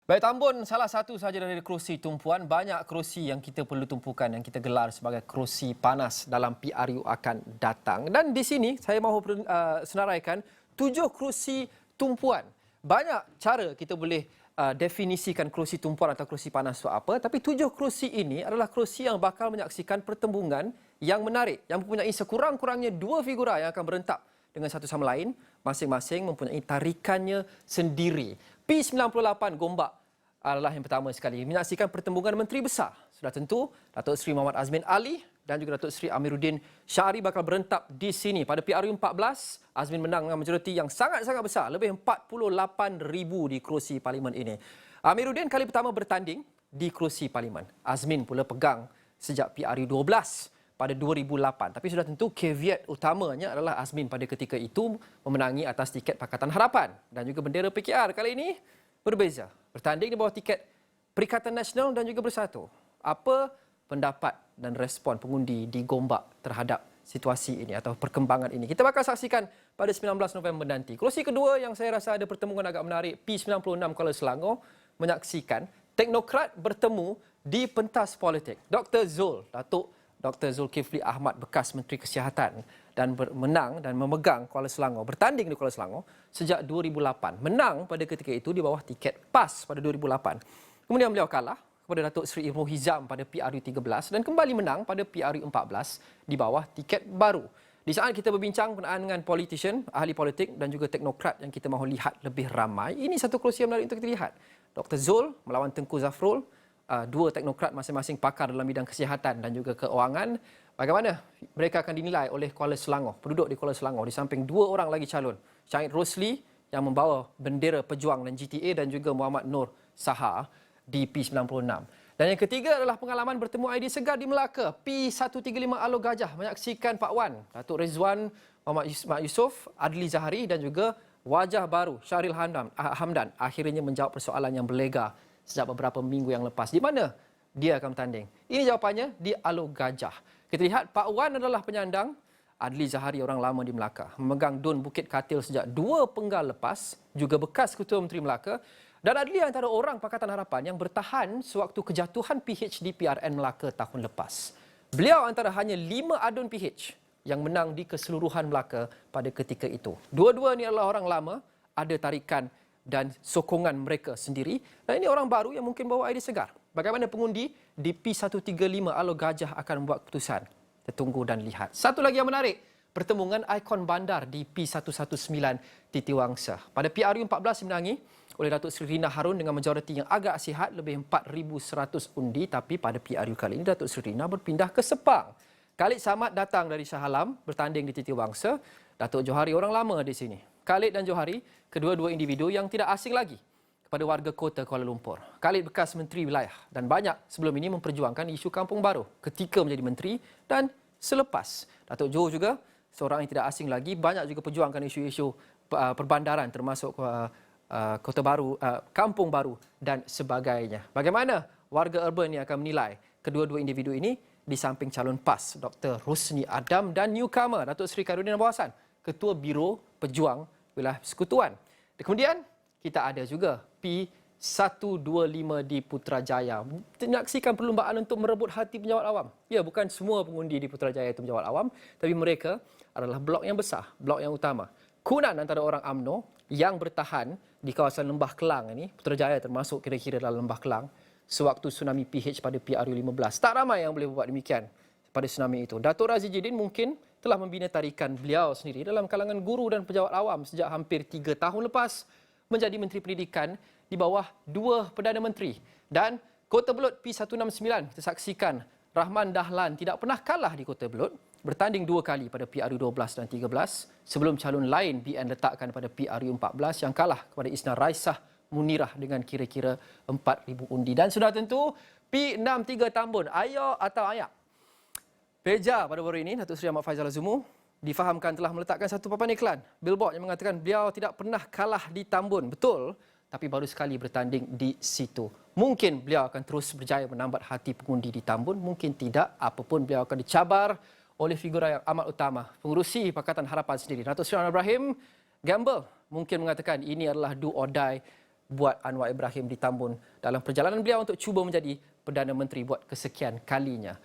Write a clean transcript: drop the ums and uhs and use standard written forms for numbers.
Baik, Tambun salah satu sahaja dari kerusi tumpuan. Banyak kerusi yang kita perlu tumpukan yang kita gelar sebagai kerusi panas dalam PRU akan datang. Dan di sini saya mahu senaraikan 7 kerusi tumpuan. Banyak cara kita boleh definisikan kerusi tumpuan atau kerusi panas itu apa. Tapi 7 kerusi ini adalah kerusi yang bakal menyaksikan pertembungan yang menarik. Yang mempunyai sekurang-kurangnya 2 figura yang akan berentak dengan satu sama lain. Masing-masing mempunyai tarikannya sendiri. P98 Gombak adalah yang pertama sekali. Menyaksikan pertembungan Menteri Besar. Sudah tentu, Datuk Seri Muhammad Azmin Ali dan juga Datuk Seri Amiruddin Syahri bakal berentak di sini. Pada PRU 14, Azmin menang dengan majoriti yang sangat-sangat besar. Lebih 48,000 di kerusi Parlimen ini. Amiruddin kali pertama bertanding di kerusi Parlimen. Azmin pula pegang sejak PRU 12 pada 2008. Tapi sudah tentu caveat utamanya adalah Azmin pada ketika itu memenangi atas tiket Pakatan Harapan dan juga bendera PKR. Kali ini berbeza. Bertanding di bawah tiket Perikatan Nasional dan juga Bersatu. Apa pendapat dan respon pengundi di Gombak terhadap situasi ini atau perkembangan ini? Kita bakal saksikan pada 19 November nanti. Kerusi kedua yang saya rasa ada pertembungan agak menarik, P96 Kuala Selangor menyaksikan teknokrat bertemu di pentas politik. Dr. Zul, Dr. Zulkifli Ahmad, bekas Menteri Kesihatan dan menang dan memegang Kuala Selangor, bertanding di Kuala Selangor sejak 2008. Menang pada ketika itu di bawah tiket PAS pada 2008. Kemudian beliau kalah kepada Datuk Seri Ibnu Hizam pada PRU 13 dan kembali menang pada PRU 14 di bawah tiket baru. Di saat kita berbincang berkenaan dengan politician, ahli politik dan juga teknokrat yang kita mahu lihat lebih ramai, ini satu kerusi yang menarik untuk kita lihat. Dr. Zul melawan Tengku Zafrul, dua teknokrat masing-masing pakar dalam bidang kesihatan dan juga keuangan. Bagaimana mereka akan dinilai oleh Kuala Selangor, penduduk di Kuala Selangor, di samping dua orang lagi calon. Syahid Rosli yang membawa bendera Pejuang dan GTA dan juga Muhammad Nur Sahar di P96. Dan yang ketiga adalah pengalaman bertemu ID Segar di Melaka. P135 Alor Gajah menyaksikan Pak Wan, Datuk Rizwan Muhammad Yusof, Adli Zahari dan juga wajah baru Syahril Hamdan akhirnya menjawab persoalan yang berlega sejak beberapa minggu yang lepas. Di mana dia akan bertanding? Ini jawapannya di Alor Gajah. Kita lihat Pak Wan adalah penyandang, Adli Zahari orang lama di Melaka. Memegang Dun Bukit Katil sejak 2 penggal lepas, juga bekas Ketua Menteri Melaka. Dan Adli antara orang Pakatan Harapan yang bertahan sewaktu kejatuhan PHD PRN Melaka tahun lepas. Beliau antara hanya 5 adun PH yang menang di keseluruhan Melaka pada ketika itu. Dua-dua ini adalah orang lama, ada tarikan dan sokongan mereka sendiri. Dan ini orang baru yang mungkin bawa idea segar. Bagaimana pengundi di P135 Alor Gajah akan membuat keputusan? Kita tunggu dan lihat. Satu lagi yang menarik, pertembungan ikon bandar di P119 Titiwangsa. Pada PRU 14 dimenangi oleh Datuk Seri Rina Harun dengan majoriti yang agak sihat, lebih 4,100 undi. Tapi pada PRU kali ini, Datuk Seri Rina berpindah ke Sepang. Khalid Samad datang dari Shah Alam, bertanding di Titiwangsa. Datuk Johari orang lama di sini. Khalid dan Johari, kedua-dua individu yang tidak asing lagi kepada warga kota Kuala Lumpur. Khalid bekas Menteri Wilayah dan banyak sebelum ini memperjuangkan isu kampung baru ketika menjadi menteri dan selepas. Datuk Johor juga seorang yang tidak asing lagi, banyak juga perjuangkan isu-isu perbandaran termasuk kota baru, kampung baru dan sebagainya. Bagaimana warga urban ini akan menilai kedua-dua individu ini di samping calon PAS Dr. Rosni Adam dan newcomer Datuk Seri Khairuddin Abdul Hassan, Ketua Biro Pejuang Wilayah Persekutuan. Dan kemudian kita ada juga P125 di Putrajaya. Menyaksikan perlumbaan untuk merebut hati penjawat awam. Ya, bukan semua pengundi di Putrajaya itu penjawat awam, tapi mereka adalah blok yang besar, blok yang utama. Kunan antara orang UMNO yang bertahan di kawasan Lembah Kelang ini, Putrajaya termasuk kira-kira dalam Lembah Kelang, sewaktu tsunami PH pada PRU 15. Tak ramai yang boleh buat demikian pada tsunami itu. Datuk Razi Jidin mungkin telah membina tarikan beliau sendiri dalam kalangan guru dan pejabat awam sejak hampir 3 tahun lepas menjadi Menteri Pendidikan di bawah 2 Perdana Menteri. Dan Kota Belud P169, kita saksikan Rahman Dahlan tidak pernah kalah di Kota Belud, bertanding 2 kali pada PRU 12 dan 13 sebelum calon lain BN letakkan pada PRU 14 yang kalah kepada Isna Raisah Munirah dengan kira-kira 4,000 undi. Dan sudah tentu P63 Tambun, Ayo atau Ayak. Peja pada baru ini, Datuk Seri Ahmad Faizal Azumu difahamkan telah meletakkan satu papan iklan billboard yang mengatakan beliau tidak pernah kalah di Tambun. Betul, tapi baru sekali bertanding di situ. Mungkin beliau akan terus berjaya menambat hati pengundi di Tambun, mungkin tidak. Apapun beliau akan dicabar oleh figura yang amat utama, pengurusi Pakatan Harapan sendiri. Datuk Seri Anwar Ibrahim gamble, mungkin mengatakan ini adalah do or die buat Anwar Ibrahim di Tambun dalam perjalanan beliau untuk cuba menjadi Perdana Menteri buat kesekian kalinya.